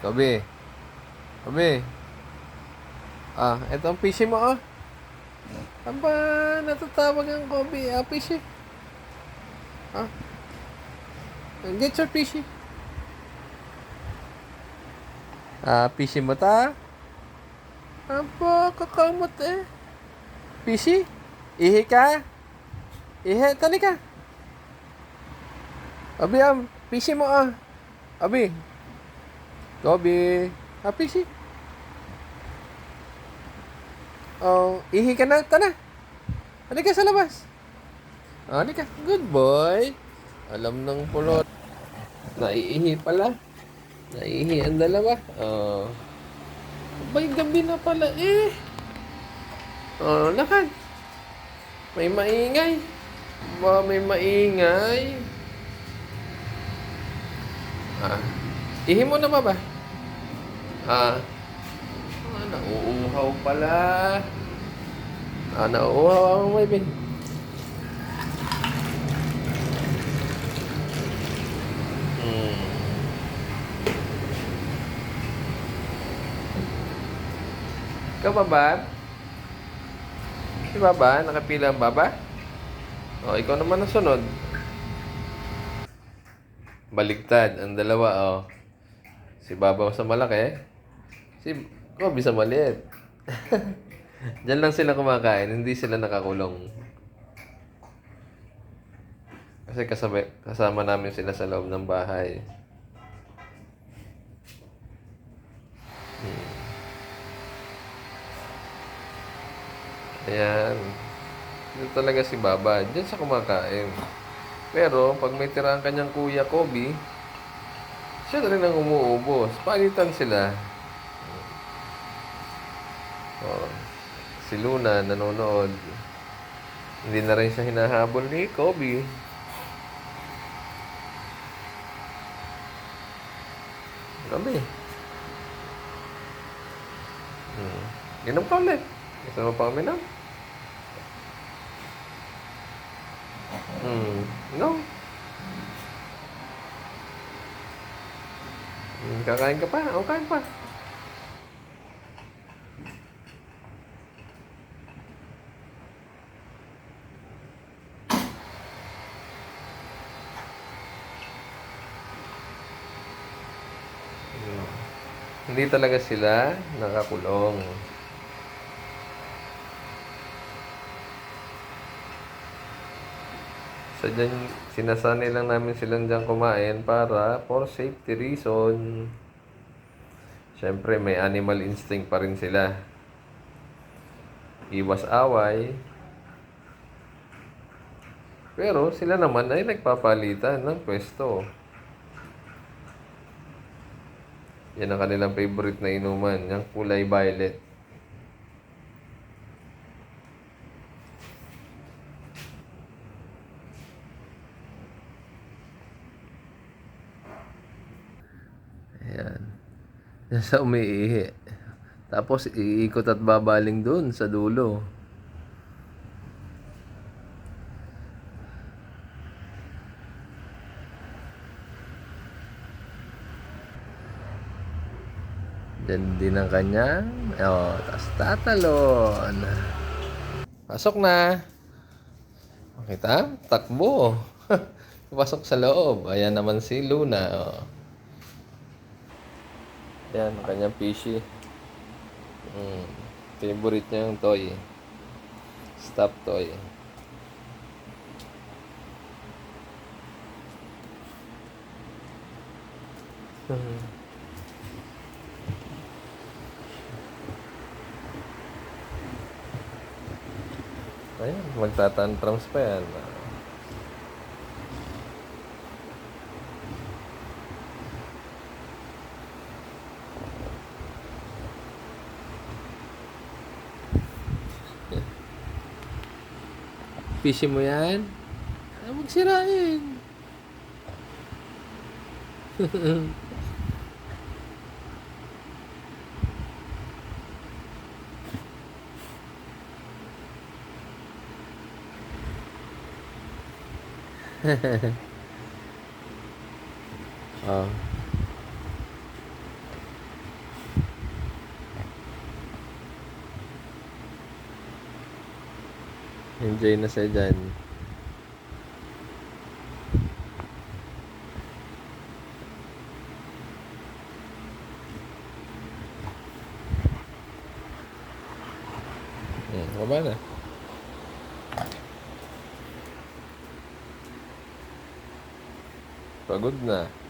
Kobe. Kobe. Ito ang PC mo, oh. Aba, natatawag ang Kobe. PC. Ah, get your PC. PC mo ta? Aba, kakamot eh. PC? Ihi ka? Ihi, tali ka. Abi, PC mo, Abi. Kobe. PC. Oh, ihi ka na, tana. Halika sa labas. Halika. Good boy. Alam ng pulot. Naiihi pala. Naiihi ang dalawa. Abay, gabi na pala eh. Lakad. May maingay. May maingay. Ihi mo na ba? Nauuhaw pala. Nauuhaw ang may bin. Ikaw ba? Si Baba? Nakapila ang Baba? Ikaw naman ang sunod. Baligtad ang dalawa, Si Baba sa malaki. Si Kobe sa maliit. Diyan lang sila kumakain, hindi sila nakakulong. Kasi kasama namin sila sa loob ng bahay. Ayan. Ito talaga si Baba. Diyan siya kumakain. Pero, pag may tira ang kanyang kuya Kobe, siya na rin ang umuubos. Palitan sila. Si Luna nanonood. Hindi na rin siya hinahabol ni Kobe. Kami. Inom ka ulit. Gusto mo pa uminom? No. Kakain ka pa? Kain pa. Hindi talaga sila nakakulong. Sinasanay lang namin silang dyan kumain para for safety reason. Siyempre, may animal instinct pa rin sila. Iwas away. Pero sila naman ay nagpapalitan ng pwesto. Yan ang kanilang favorite na inuman, yung kulay violet. Ayan. Yan sa umiihi. Tapos iikot at babaling doon sa dulo. Diyan din ang kanyang. Tapos tatalon. Pasok na. Makita? Takbo. Pasok sa loob. Ayan naman si Luna. Yan, ang kanyang fishy. Favorite niya yung toy. Stop toy. Ayan, magtatantrums pa yan. Fishy mo yan? Magsirain. Enjoy na siya dyan. Baba na. Pagod na.